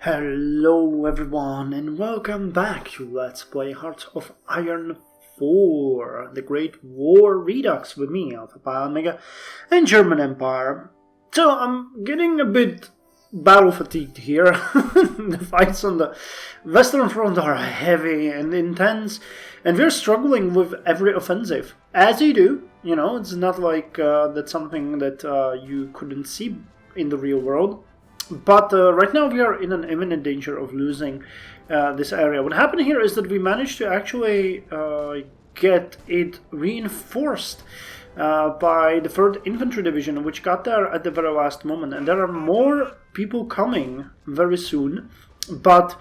Hello everyone and welcome back to Let's Play Hearts of Iron 4, the Great War Redux with me, Alpha Pi Omega, and German Empire. So I'm getting a bit battle fatigued here. The fights on the Western Front are heavy and intense, and we're struggling with every offensive. As you do, you know, it's not like that's something that you couldn't see in the real world. But right now we are in an imminent danger of losing this area. What happened here is that we managed to actually get it reinforced by the 3rd Infantry Division, which got there at the very last moment. And there are more people coming very soon. But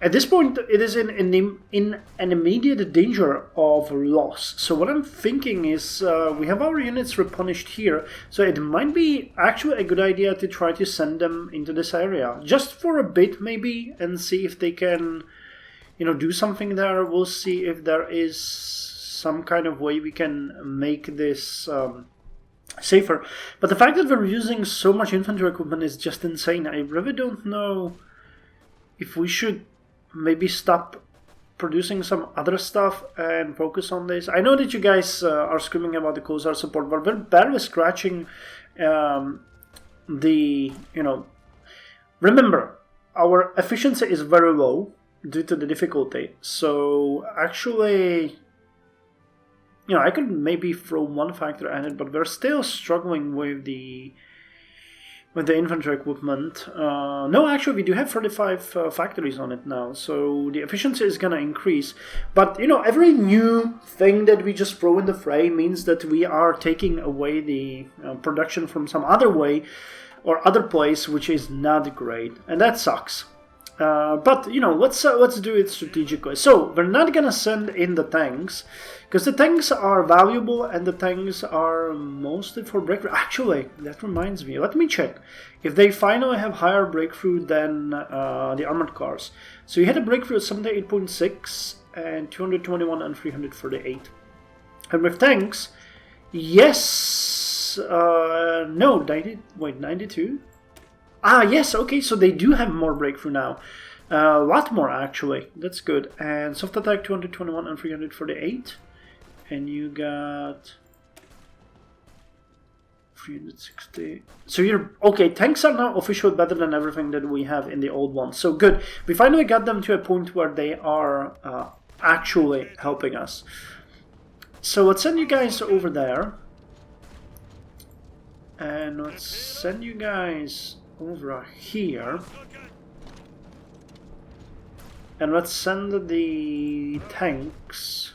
at this point, it is in an immediate danger of loss. So what I'm thinking is we have our units replenished here, so it might be actually a good idea to try to send them into this area. Just for a bit maybe, and see if they can, you know, do something there. We'll see if there is some kind of way we can make this safer. But the fact that we're using so much infantry equipment is just insane. I really don't know if we should maybe stop producing some other stuff and focus on this. I know that you guys are screaming about the Kaiser support, but we're barely scratching remember, our efficiency is very low due to the difficulty. So actually, you know, I could maybe throw one factor at it, but we're still struggling with the infantry equipment. No, actually, we do have 35 factories on it now, so the efficiency is gonna increase. But, you know, every new thing that we just throw in the fray means that we are taking away the production from some other way or other place, which is not great, and that sucks. But, you know, let's do it strategically. So, we're not gonna send in the tanks, because the tanks are valuable and the tanks are mostly for breakthrough. Actually, that reminds me, let me check if they finally have higher breakthrough than the armored cars. So you had a breakthrough at 78.6 and 221 and 338. And with tanks, yes, no, 92? Ah, yes, okay, so they do have more breakthrough now. A lot more, actually. That's good. And soft attack 221 and 348. And you got 360. So you're okay. Tanks are now officially better than everything that we have in the old one. So good. We finally got them to a point where they are actually helping us. So let's send you guys over there. And let's send you guys over here. And let's send the tanks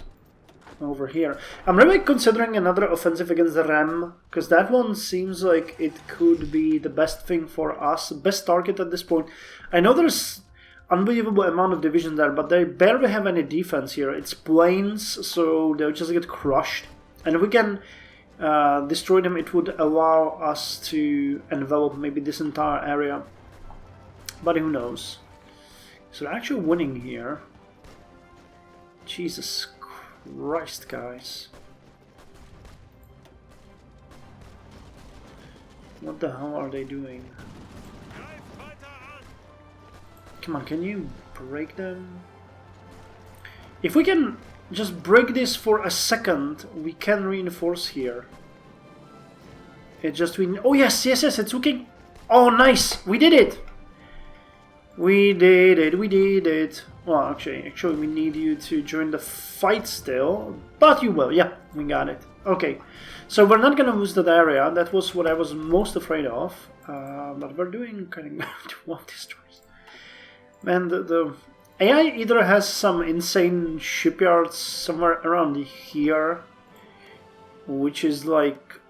over here. I'm really considering another offensive against the Ram, because that one seems like it could be the best thing for us, best target at this point. I know there's unbelievable amount of division there, but they barely have any defense here. It's plains, so they'll just get crushed. And if we can destroy them, it would allow us to envelop maybe this entire area. But who knows? So they're actually winning here. Jesus Christ, guys. What the hell are they doing? Come on, can you break them? If we can just break this for a second, we can reinforce here. It just oh yes, it's working. Oh nice, we did it. We did it. Well, actually, we need you to join the fight still, but you will. Yeah, we got it. Okay, so we're not gonna lose that area. That was what I was most afraid of. But we're doing kind of 12 destroys. Man, the AI either has some insane shipyards somewhere around here, which is like,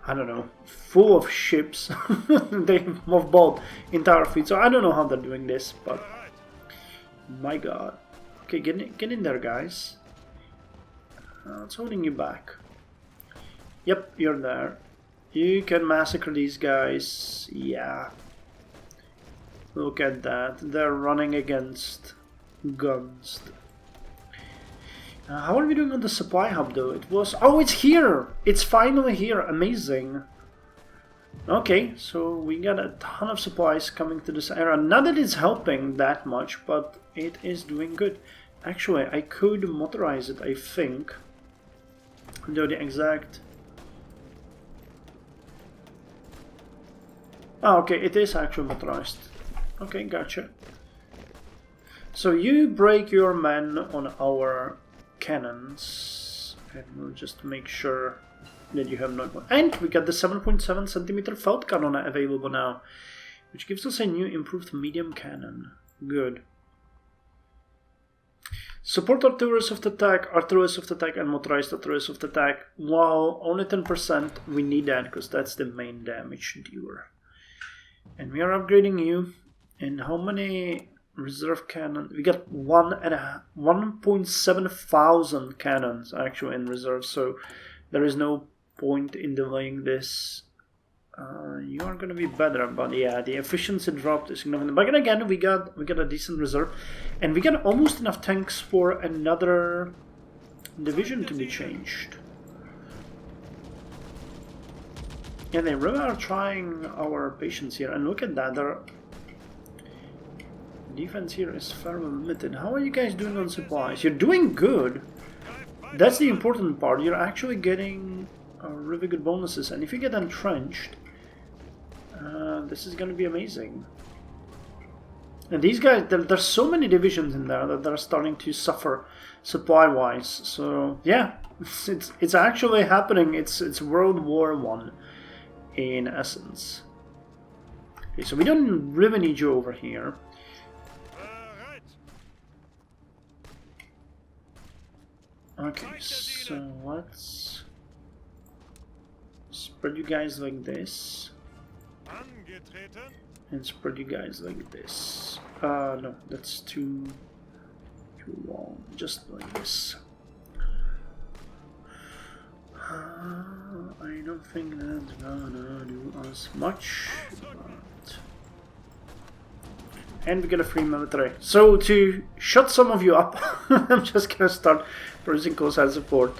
I don't know, full of ships. They mothballed entire fleet, so I don't know how they're doing this, but my god. Okay, get in there, guys. It's holding you back. Yep, you're there. You can massacre these guys. Yeah. Look at that. They're running against guns. How are we doing on the supply hub, though? It was... Oh, it's here! It's finally here. Amazing. Okay, so we got a ton of supplies coming to this area. Not that it's helping that much, but it is doing good. Actually, I could motorize it, I think. Though the exact... Oh, okay, it is actually motorized. Okay, gotcha. So you break your men on our cannons, and we'll just make sure that you have no... And we got the 7.7 centimeter felt cannon available now, which gives us a new improved medium cannon. Good. Support artillery of the attack, and motorized artillery of the attack. While only 10%, we need that because that's the main damage dealer. And we are upgrading you. And how many reserve cannons? We got 1.7 thousand cannons actually in reserve, so there is no point in delaying this. You are gonna be better, but yeah, the efficiency dropped significantly. But again, we got a decent reserve, and we got almost enough tanks for another division to be changed. Yeah, they really are trying our patience here, and look at that. Their defense here is fairly limited. How are you guys doing on supplies? You're doing good. That's the important part. You're actually getting really good bonuses, and if you get entrenched, this is going to be amazing. And these guys, there's so many divisions in there that they're starting to suffer supply-wise. So yeah, it's actually happening. It's World War I in essence. Okay, so we don't really need you over here. Okay, so let's spread you guys like this. And spread you guys like this. No, that's too long. Just like this. I don't think that's gonna do us much. But... And we get a free military. So to shut some of you up, I'm just gonna start producing Kaiser support.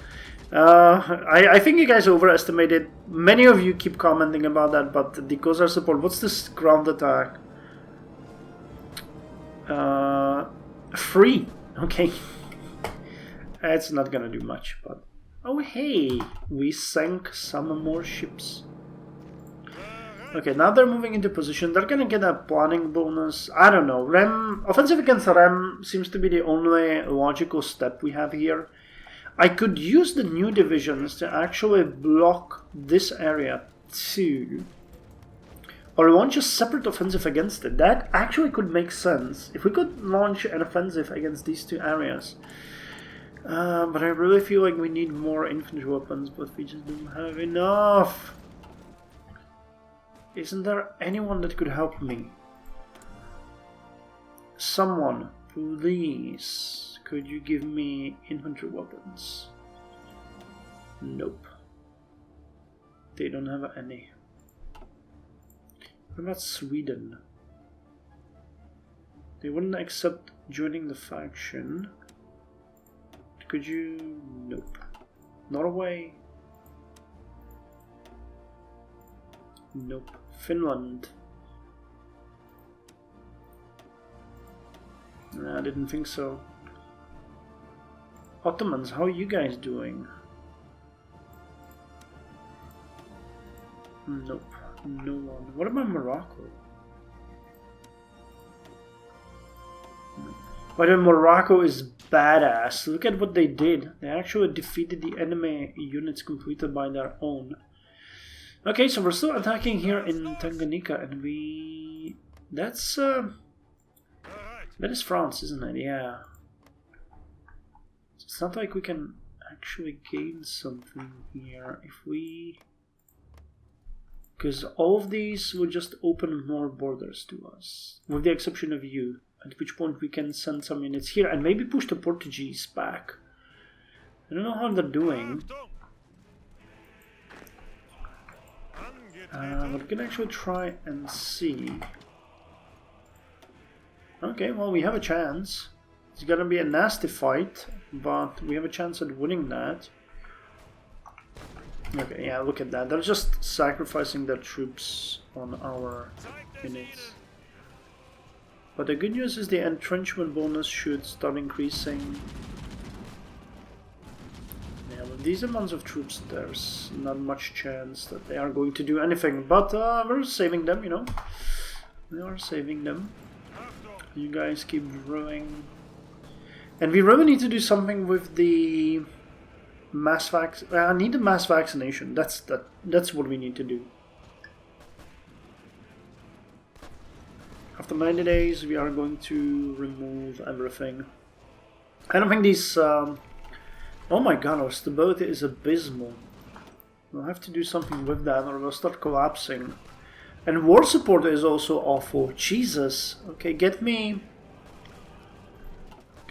I think you guys overestimated. Many of you keep commenting about that, but the Kaiser support, what's this ground attack? Free. Okay. It's not gonna do much, but... Oh hey! We sank some more ships. Okay, now they're moving into position. They're gonna get a planning bonus. I don't know. Offensive against Rem seems to be the only logical step we have here. I could use the new divisions to actually block this area too. Or launch a separate offensive against it. That actually could make sense. If we could launch an offensive against these two areas. But I really feel like we need more infantry weapons, but we just don't have enough. Isn't there anyone that could help me? Someone, please. Could you give me infantry weapons? Nope. They don't have any. What about Sweden? They wouldn't accept joining the faction. Could you? Nope. Norway? Nope. Finland? Nah, I didn't think so. Ottomans, how are you guys doing? Nope. No one. What about Morocco? By the way, Morocco is badass. Look at what they did. They actually defeated the enemy units completed by their own. Okay, so we're still attacking here in Tanganyika, and we... That's... That is France, isn't it? Yeah. It's not like we can actually gain something here if we... Because all of these will just open more borders to us, with the exception of you, at which point we can send some units here and maybe push the Portuguese back. I don't know how they're doing. But we can actually try and see. Okay, well, we have a chance. It's gonna be a nasty fight, but we have a chance at winning that. Okay, yeah, look at that. They're just sacrificing their troops on our units. But the good news is the entrenchment bonus should start increasing. Yeah, with these amounts of troops, there's not much chance that they are going to do anything. But we're saving them, you know. We are saving them. You guys keep growing. And we really need to do something with the mass vac. I need a mass vaccination. That's what we need to do. After 90 days, we are going to remove everything. I don't think these. Oh my god, our stability is abysmal. We'll have to do something with that, or we'll start collapsing. And war support is also awful. Jesus. Okay, get me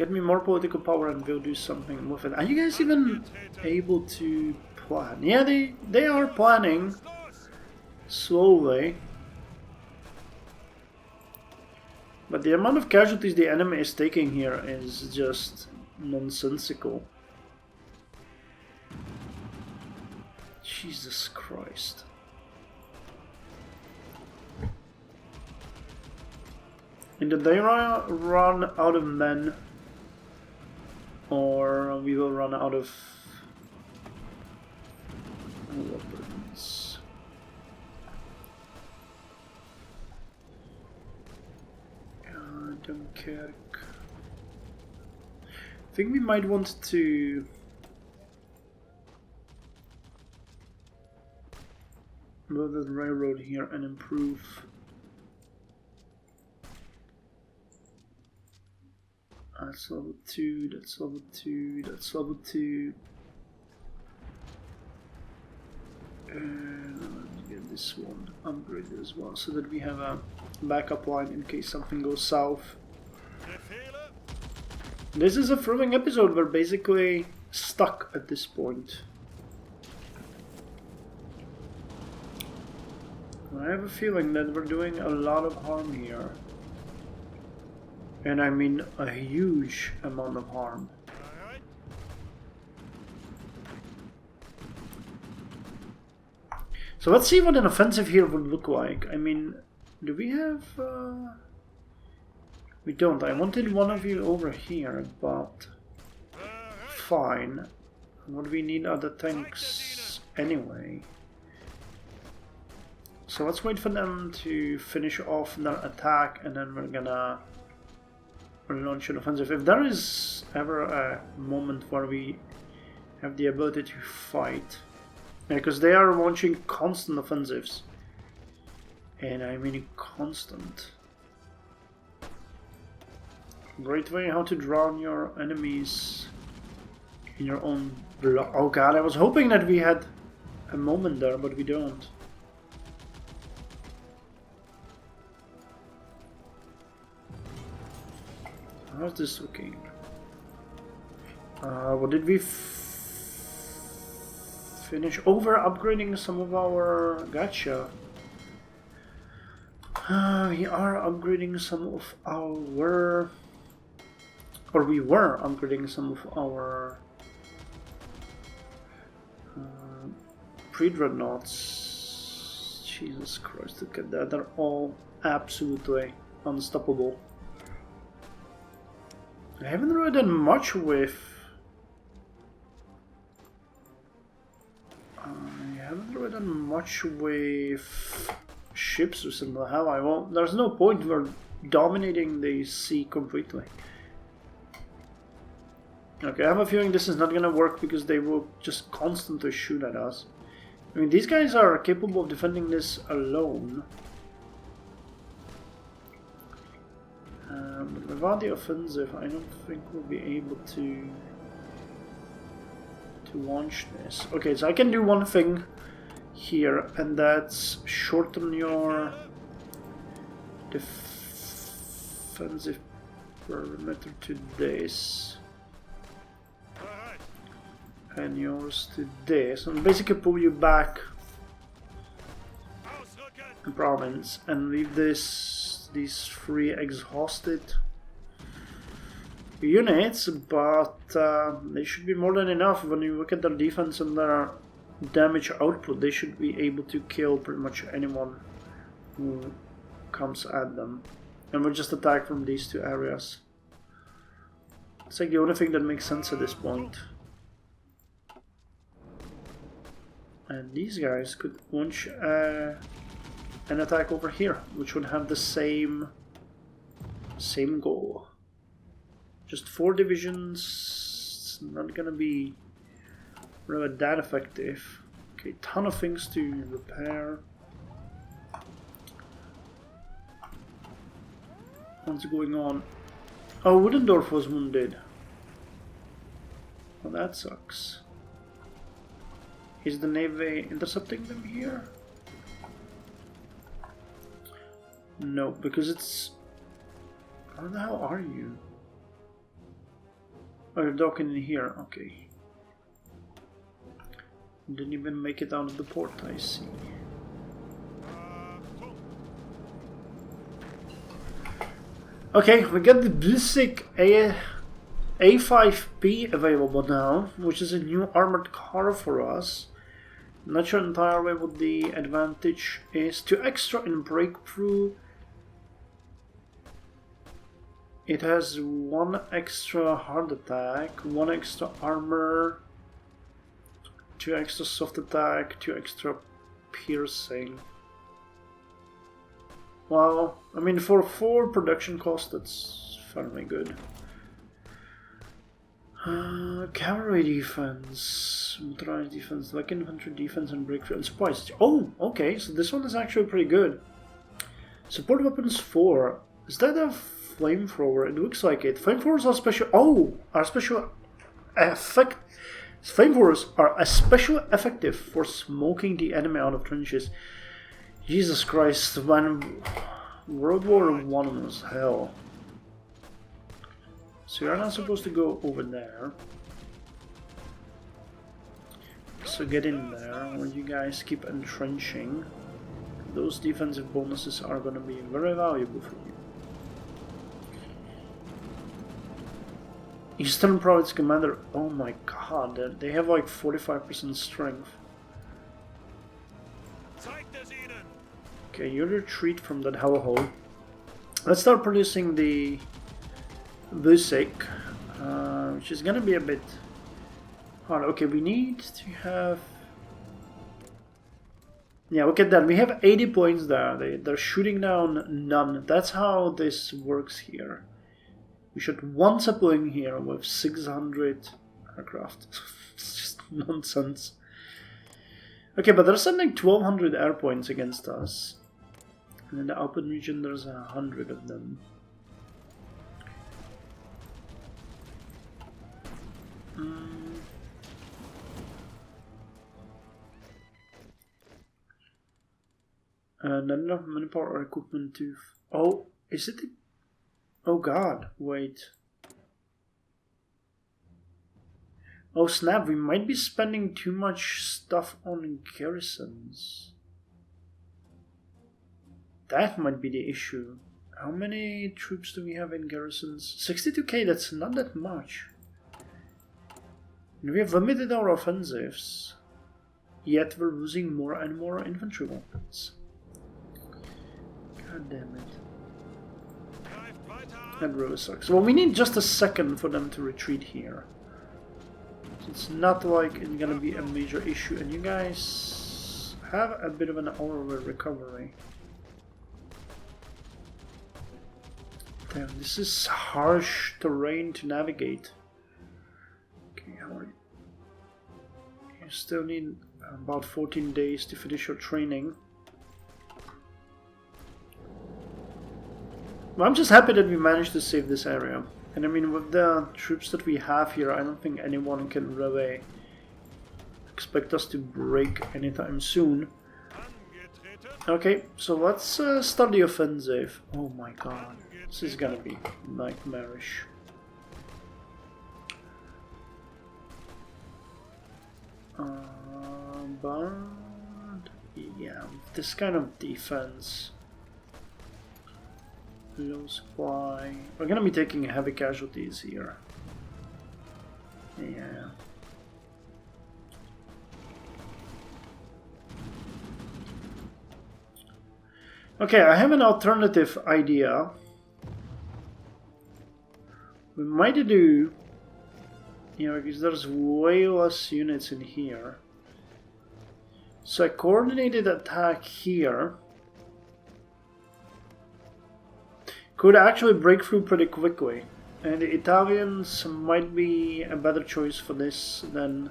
more political power and we'll do something with it. Are you guys even able to plan? Yeah, they are planning slowly. But the amount of casualties the enemy is taking here is just nonsensical. Jesus Christ. Either they run out of men, or we will run out of weapons. Dunkirk. I think we might want to build the railroad here and improve. That's level 2, that's level 2, that's level 2. And let's get this one upgraded as well, so that we have a backup line in case something goes south. This is a thrilling episode. We're basically stuck at this point. I have a feeling that we're doing a lot of harm here. And I mean a huge amount of harm. So let's see what an offensive here would look like. I mean, do we have... we don't. I wanted one of you over here, but... fine. What we need are the tanks anyway. So let's wait for them to finish off their attack, and then we're gonna launch an offensive. If there is ever a moment where we have the ability to fight, because they are launching constant offensives, and I mean constant. Great way how to drown your enemies in your own blood. Oh god, I was hoping that we had a moment there, but we don't. How's this looking? What did we finish? Over upgrading some of our gacha. We are upgrading some of our... or we were upgrading some of our pre-dreadnoughts. Jesus Christ, look at that. They're all absolutely unstoppable. I haven't really done much with... ships or something, have I? Well, there's no point. We're dominating the sea completely. Okay, I have a feeling this is not gonna work because they will just constantly shoot at us. I mean, these guys are capable of defending this alone. But without the offensive, I don't think we'll be able to launch this. Okay, so I can do one thing here, and that's shorten your defensive perimeter to this, and yours to this, and basically pull you back a province and leave these three exhausted units, but they should be more than enough when you look at their defense and their damage output, they should be able to kill pretty much anyone who comes at them. And we'll just attack from these two areas. It's like the only thing that makes sense at this point. And these guys could launch an attack over here, which would have the same goal. Just 4 divisions. It's not gonna be really that effective. Okay, ton of things to repair. What's going on? Oh, Woodendorf was wounded. Well, that sucks. Is the Navy intercepting them here? No, because it's... Where the hell are you? Oh, you're docking in here, okay. Didn't even make it out of the port, I see. Okay, we got the basic A5P available now, which is a new armored car for us. Not sure entirely what the advantage is. 2 extra in breakthrough. It has 1 extra hard attack, 1 extra armor, 2 extra soft attack, 2 extra piercing. Well, I mean, for 4 production costs, that's fairly good. Cavalry defense, motorized defense, like infantry defense and breakthrough and supplies. Oh, okay, so this one is actually pretty good. Support weapons 4. Is that a flamethrower? It looks like it. Flamethrowers are special. Oh, are special effect. Flamethrowers are especially effective for smoking the enemy out of trenches. Jesus Christ, when World War I was hell. So you're not supposed to go over there. So get in there, or you guys keep entrenching. Those defensive bonuses are going to be very valuable for you. Eastern Province Commander, oh my god, they have like 45% strength. Okay, you retreat from that hellhole. Let's start producing the Busik, which is gonna be a bit hard. Okay, we need to have... Yeah, look at that. We have 80 points there. They're shooting down none. That's how this works here. We shot 1 sapling here with 600 aircraft. It's just nonsense. Okay, but they're sending 1200 air points against us. And in the Alpine region there's 100 of them. Not enough manpower or equipment to... Oh, is it... Oh god, wait. Oh snap, we might be spending too much stuff on garrisons. That might be the issue. How many troops do we have in garrisons? 62k, that's not that much. And we have limited our offensives. Yet we're losing more and more infantry weapons. God damn it. That really sucks. Well, we need just a second for them to retreat here. It's not like it's gonna be a major issue, and you guys have a bit of an hour recovery. Damn, this is harsh terrain to navigate. Okay, how are you? You still need about 14 days to finish your training. Well, I'm just happy that we managed to save this area. And I mean, with the troops that we have here, I don't think anyone can really expect us to break anytime soon. Okay, so let's start the offensive. Oh my god, this is gonna be nightmarish. But yeah, this kind of defense. Low supply. We're gonna be taking heavy casualties here. Yeah. Okay, I have an alternative idea. We might do, you know, because there's way less units in here. So a coordinated attack here could actually break through pretty quickly. And the Italians might be a better choice for this than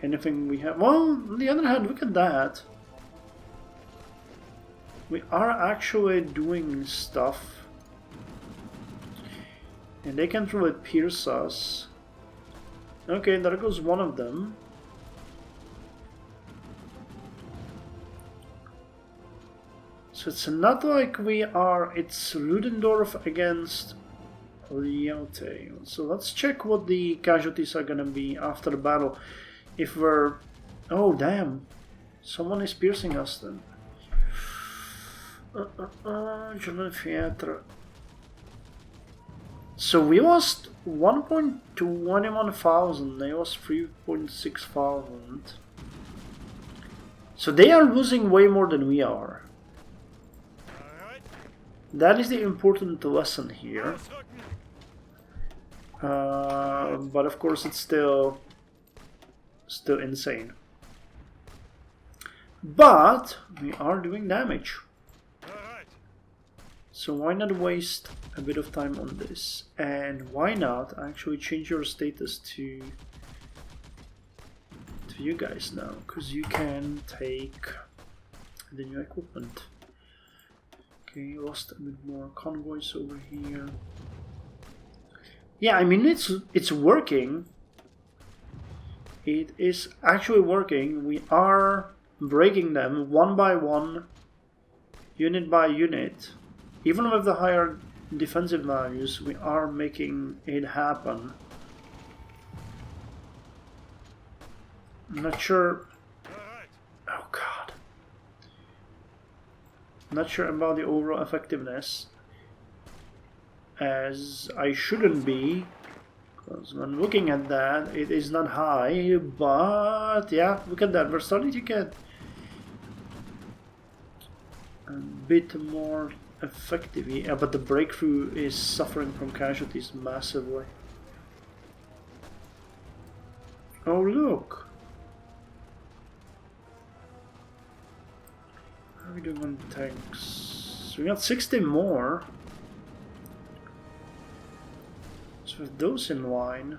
anything we have. Well, on the other hand, look at that. We are actually doing stuff. And they can't really pierce us. Okay, there goes one of them. So it's not like we are... It's Ludendorff against Lyote. So let's check what the casualties are gonna be after the battle. If we're... Oh, damn. Someone is piercing us then. German theater. So we lost 1.21,000, they lost 3.6,000. So they are losing way more than we are. That is the important lesson here. But of course it's still insane. But we are doing damage. So why not waste a bit of time on this? And why not actually change your status to you guys now? Because you can take the new equipment. Okay, lost a bit more convoys over here. Yeah, I mean it's working. It is actually working. We are breaking them one by one, unit by unit. Even with the higher defensive values, we are making it happen. I'm not sure... Oh god. I'm not sure about the overall effectiveness. As I shouldn't be. Because when looking at that, it is not high. But yeah, look at that. We're starting to get a bit more... effective, yeah, but the breakthrough is suffering from casualties massively. Oh look! How are we doing on tanks? We got 60 more. So with those in line.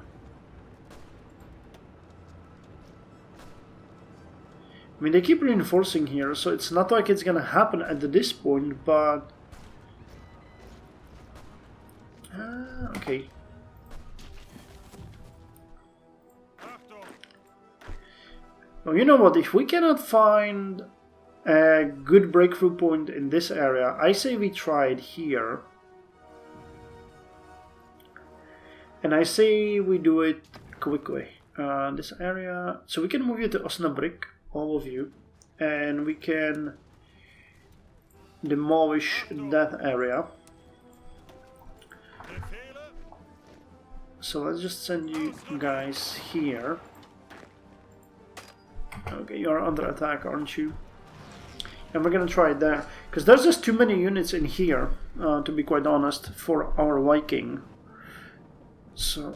I mean, they keep reinforcing here, so it's not like it's gonna happen at this point, but... okay. Well, you know what? If we cannot find a good breakthrough point in this area, I say we try it here. And I say we do it quickly. This area... So we can move you to Osnabrück, all of you. And we can demolish that area. So let's just send you guys here. Okay, you're under attack, aren't you? And we're gonna try it there. Because there's just too many units in here, to be quite honest, for our Viking. So,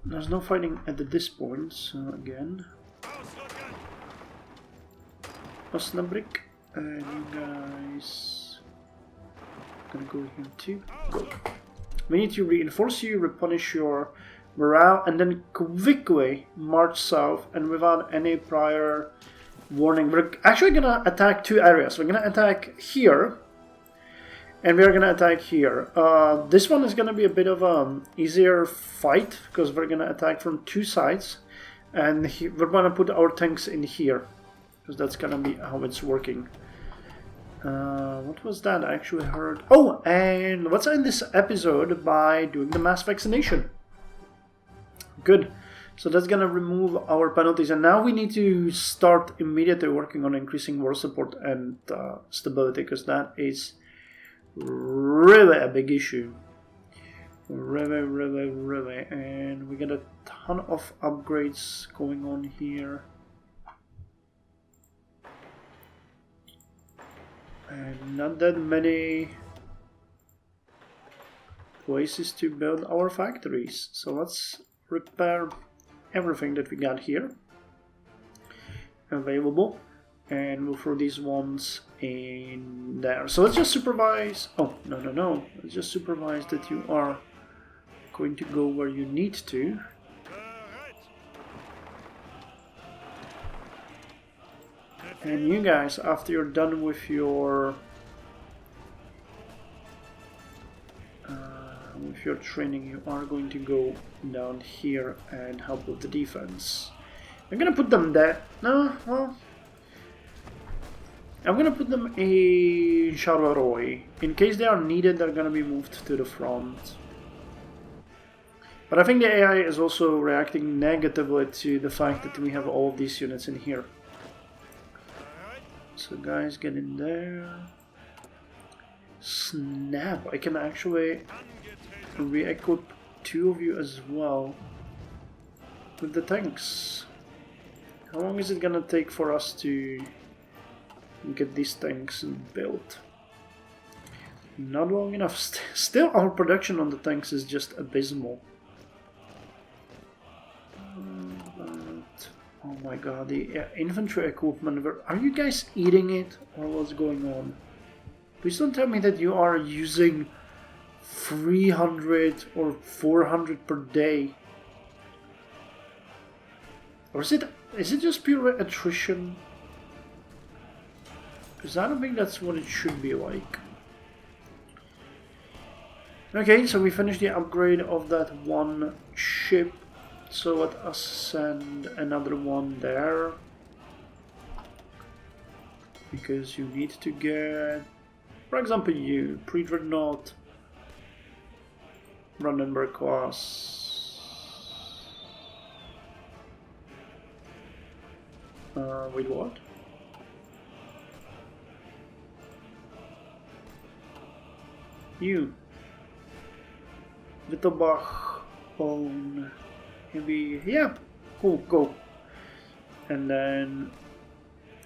there's no fighting at this point, so again. Osnabrück, and you guys... gonna go here too. Go. We need to reinforce you, replenish your morale, and then quickly march south, and without any prior warning. We're actually gonna attack two areas. We're gonna attack here, and we're gonna attack here. This one is gonna be a bit of an easier fight, because we're gonna attack from two sides, and we're gonna put our tanks in here, because that's gonna be how it's working. What was that? I actually heard... Oh, and let's end this episode by doing the mass vaccination. Good. So that's gonna remove our penalties, and now we need to start immediately working on increasing war support and stability, because that is really a big issue. Really. And we got a ton of upgrades going on here. And not that many places to build our factories. So let's repair everything that we got here available, and we'll throw these ones in there. So let's just supervise. Oh, no. Let's just supervise that you are going to go where you need to. And you guys, after you're done with your training, you are going to go down here and help with the defense. I'm gonna put them there. No, well, I'm gonna put them in Charleroi. In case they are needed, they're gonna be moved to the front. But I think the AI is also reacting negatively to the fact that we have all of these units in here. So guys, get in there. Snap! I can actually re-equip 2 of you as well with the tanks. How long is it gonna take for us to get these tanks built? Not long enough. Still, our production on the tanks is just abysmal. Oh my god, the infantry equipment. Are you guys eating it, or what's going on? Please don't tell me that you are using 300 or 400 per day. Or is it just pure attrition? Because I don't think that's what it should be like. Okay, so we finished the upgrade of that one ship. So let us send another one there. Because you need to get, for example, you, pre-dreadnought, Brandenburg class. Wait, what? You. Wittelbach on heavy. Yeah, cool, go. And then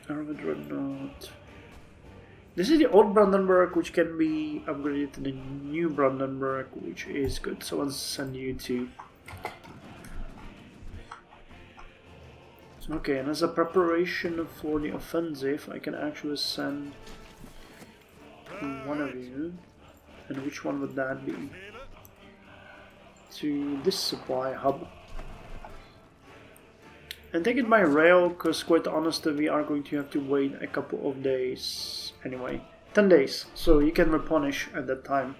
Dreadnought. This is the old Brandenburg, which can be upgraded to the new Brandenburg, which is good. So let's send you to. Okay, and as a preparation for the offensive, I can actually send one of you. And which one would that be? To this supply hub. And take it by rail, because quite honestly, we are going to have to wait a couple of days. Anyway, 10 days, so you can replenish at that time.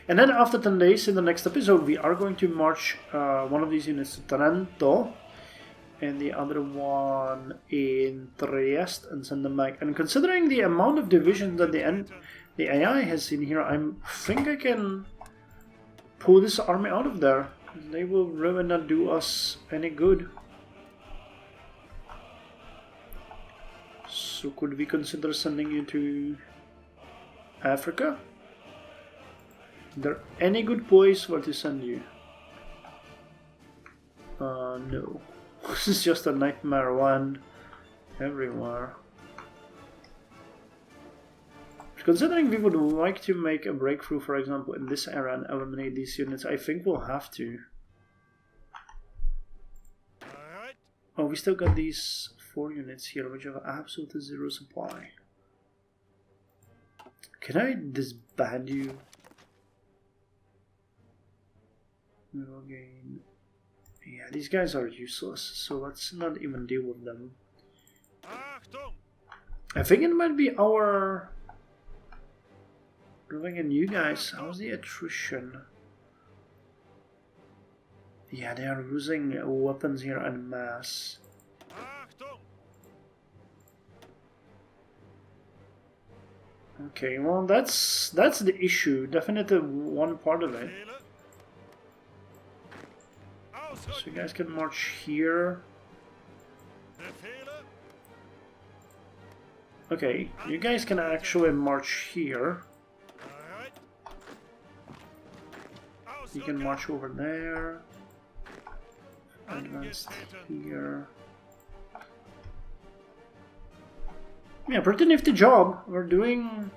And then after 10 days, in the next episode, we are going to march one of these units to Trento, and the other one in Trieste, and send them back. And considering the amount of divisions that the AI has in here, I think I can pull this army out of there. They will really not do us any good. So could we consider sending you to Africa? Is there any good place where to send you? No. This is just a nightmare land everywhere. Considering we would like to make a breakthrough, for example, in this area and eliminate these units, I think we'll have to. Oh, we still got these 4 units here, which have absolutely 0 supply. Can I disband you? No gain. Yeah, these guys are useless, so let's not even deal with them. I think it might be our... Looking at you guys, how's the attrition? Yeah, they are losing weapons here en masse. Okay, well that's the issue. Definitely one part of it. So you guys can march here. Okay, you guys can actually march here. You can march over there. Advanced here. Yeah, pretty nifty job. We're doing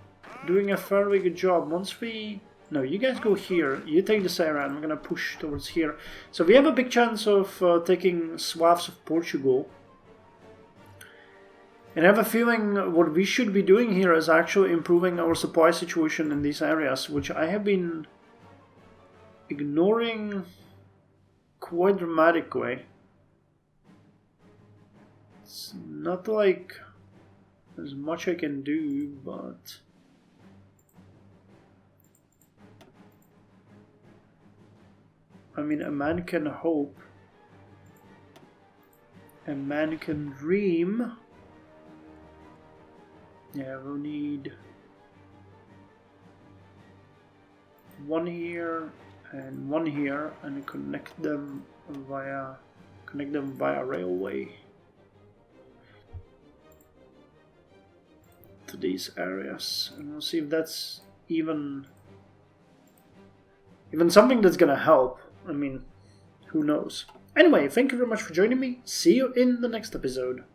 a fairly good job. Once we... No, you guys go here. You take this area, and I'm gonna push towards here. So we have a big chance of taking swaths of Portugal. And I have a feeling what we should be doing here is actually improving our supply situation in these areas, which I have been ignoring quite dramatically. It's not like there's much I can do, but... I mean, a man can hope. A man can dream. Yeah, we'll need one here and connect them via railway to these areas, and we'll see if that's even something that's gonna help. I mean, who knows? Anyway, thank you very much for joining me. See you in the next episode.